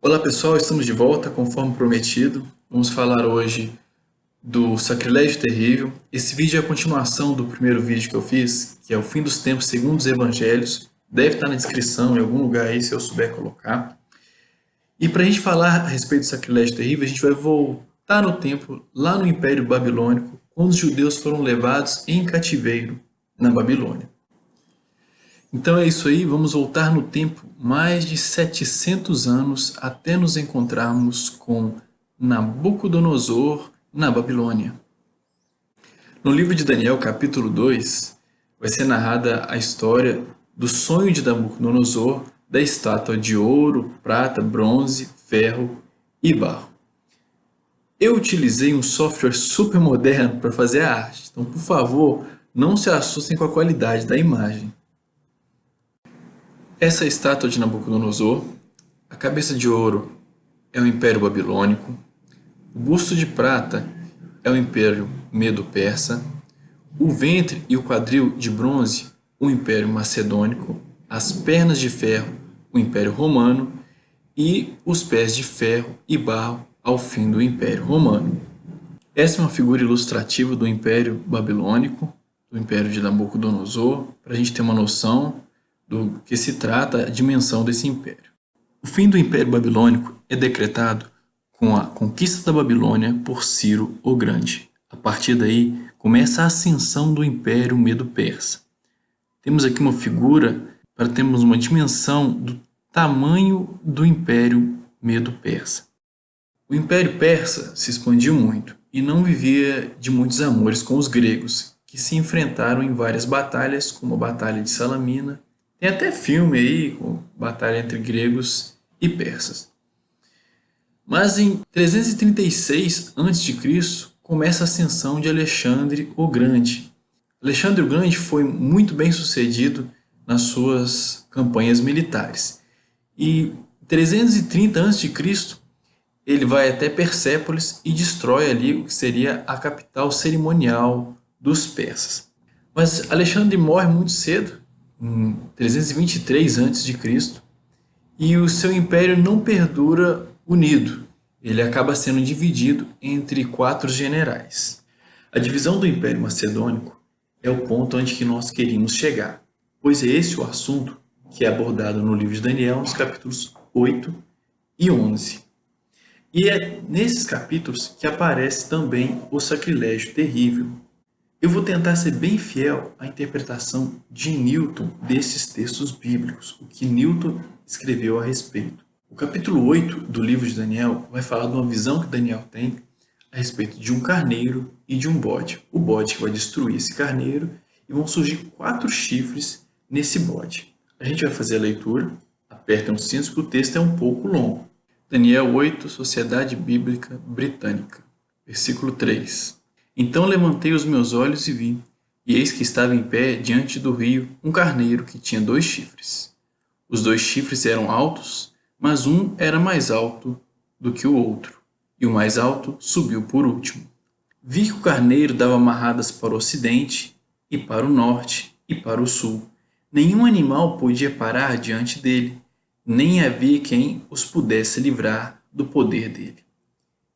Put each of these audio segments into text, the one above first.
Olá pessoal, estamos de volta conforme prometido. Vamos falar hoje do Sacrilégio Terrível. Esse vídeo é a continuação do primeiro vídeo que eu fiz, que é o Fim dos Tempos segundo os Evangelhos. Deve estar na descrição em algum lugar aí se eu souber colocar. E para a gente falar a respeito do Sacrilégio Terrível, a gente vai voltar no tempo, lá no Império Babilônico, quando os judeus foram levados em cativeiro na Babilônia. Então é isso aí, vamos voltar no tempo mais de 700 anos até nos encontrarmos com Nabucodonosor na Babilônia. No livro de Daniel, capítulo 2, vai ser narrada a história do sonho de Nabucodonosor da estátua de ouro, prata, bronze, ferro e barro. Eu utilizei um software super moderno para fazer a arte, então por favor, não se assustem com a qualidade da imagem. Essa estátua de Nabucodonosor, a cabeça de ouro é o Império Babilônico, o busto de prata é o Império Medo-Persa, o ventre e o quadril de bronze, o Império Macedônico, as pernas de ferro, o Império Romano e os pés de ferro e barro ao fim do Império Romano. Essa é uma figura ilustrativa do Império Babilônico, do Império de Nabucodonosor, para a gente ter uma noção do que se trata a dimensão desse império. O fim do Império Babilônico é decretado com a conquista da Babilônia por Ciro o Grande. A partir daí, começa a ascensão do Império Medo-Persa. Temos aqui uma figura para termos uma dimensão do tamanho do Império Medo-Persa. O Império Persa se expandiu muito e não vivia de muitos amores com os gregos, que se enfrentaram em várias batalhas, como a Batalha de Salamina. Tem até filme aí, com batalha entre gregos e persas. Mas em 336 a.C., começa a ascensão de Alexandre o Grande. Alexandre o Grande foi muito bem sucedido nas suas campanhas militares. E em 330 a.C., ele vai até Persépolis e destrói ali o que seria a capital cerimonial dos persas. Mas Alexandre morre muito cedo, em 323 a.C., e o seu império não perdura unido. Ele acaba sendo dividido entre 4 generais. A divisão do Império Macedônico é o ponto onde que nós queríamos chegar, pois é esse o assunto que é abordado no livro de Daniel, nos capítulos 8 e 11. E é nesses capítulos que aparece também o sacrilégio terrível. Eu vou tentar ser bem fiel à interpretação de Newton desses textos bíblicos, o que Newton escreveu a respeito. O capítulo 8 do livro de Daniel vai falar de uma visão que Daniel tem a respeito de um carneiro e de um bode. O bode que vai destruir esse carneiro e vão surgir 4 chifres nesse bode. A gente vai fazer a leitura, apertem os cintos porque o texto é um pouco longo. Daniel 8, Sociedade Bíblica Britânica, versículo 3. Então levantei os meus olhos e vi, e eis que estava em pé diante do rio um carneiro que tinha 2 chifres. Os 2 chifres eram altos, mas um era mais alto do que o outro, e o mais alto subiu por último. Vi que o carneiro dava amarradas para o ocidente, e para o norte, e para o sul. Nenhum animal podia parar diante dele, nem havia quem os pudesse livrar do poder dele.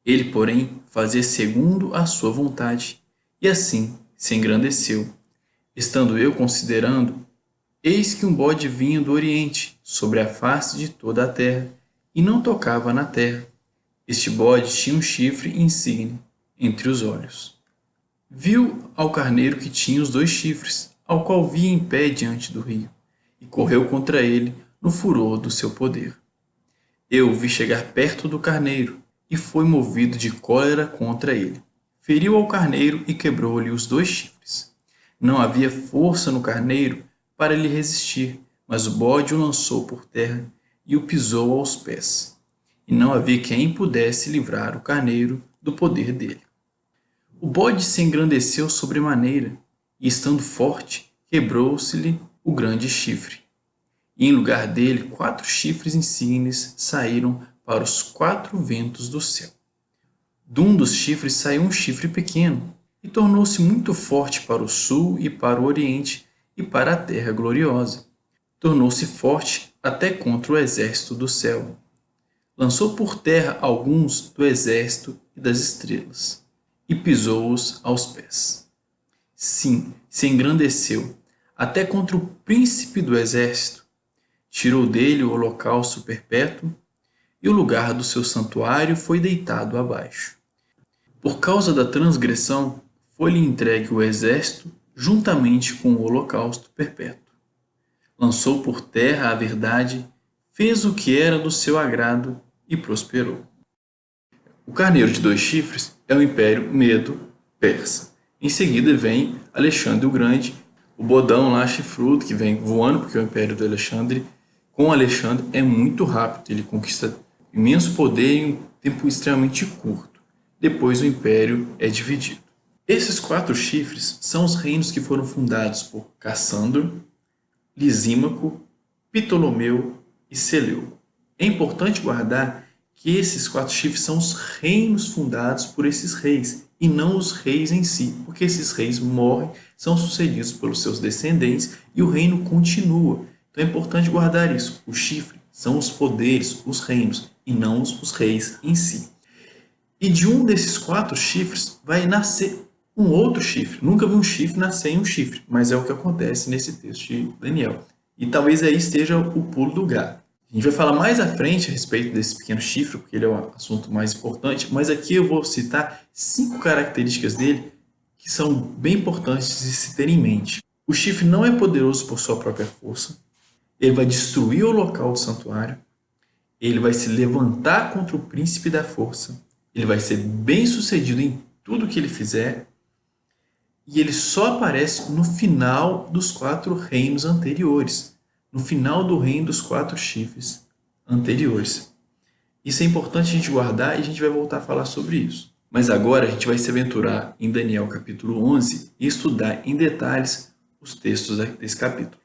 Ele, porém, fazia segundo a sua vontade, e assim se engrandeceu. Estando eu considerando, eis que um bode vinha do oriente, sobre a face de toda a terra, e não tocava na terra. Este bode tinha um chifre insigne entre os olhos. Viu ao carneiro que tinha os 2 chifres, ao qual via em pé diante do rio, e correu contra ele no furor do seu poder. Eu o vi chegar perto do carneiro, e foi movido de cólera contra ele. Feriu ao carneiro e quebrou-lhe os 2 chifres. Não havia força no carneiro para lhe resistir, mas o bode o lançou por terra e o pisou aos pés. E não havia quem pudesse livrar o carneiro do poder dele. O bode se engrandeceu sobremaneira, e estando forte, quebrou-se-lhe o grande chifre. E em lugar dele 4 chifres insígnes saíram para os 4 ventos do céu. De um dos chifres saiu um chifre pequeno, e tornou-se muito forte para o sul e para o oriente e para a terra gloriosa. Tornou-se forte até contra o exército do céu. Lançou por terra alguns do exército e das estrelas, e pisou-os aos pés. Sim, se engrandeceu, até contra o príncipe do exército. Tirou dele o holocausto perpétuo, e o lugar do seu santuário foi deitado abaixo. Por causa da transgressão, foi-lhe entregue o exército juntamente com o holocausto perpétuo. Lançou por terra a verdade, fez o que era do seu agrado e prosperou. O carneiro de 2 chifres é o Império Medo-Persa. Em seguida vem Alexandre o Grande, o bodão lá chifrudo que vem voando, porque o Império do Alexandre, com Alexandre, é muito rápido. Ele conquista imenso poder em um tempo extremamente curto. Depois o Império é dividido. Esses 4 chifres são os reinos que foram fundados por Cassandro, Lisímaco, Ptolomeu e Seleuco. É importante guardar que esses 4 chifres são os reinos fundados por esses reis e não os reis em si, porque esses reis morrem, são sucedidos pelos seus descendentes e o reino continua. Então é importante guardar isso. O chifre são os poderes, os reinos e não os reis em si. E de um desses 4 chifres vai nascer um outro chifre. Nunca vi um chifre nascer em um chifre, mas é o que acontece nesse texto de Daniel. E talvez aí esteja o pulo do gato. A gente vai falar mais à frente a respeito desse pequeno chifre, porque ele é o assunto mais importante, mas aqui eu vou citar 5 características dele que são bem importantes de se ter em mente. O chifre não é poderoso por sua própria força, ele vai destruir o local do santuário, ele vai se levantar contra o príncipe da força, ele vai ser bem sucedido em tudo que ele fizer, e ele só aparece no final dos 4 reinos anteriores, no final do reino dos 4 chifres anteriores. Isso é importante a gente guardar e a gente vai voltar a falar sobre isso. Mas agora a gente vai se aventurar em Daniel capítulo 11 e estudar em detalhes os textos desse capítulo.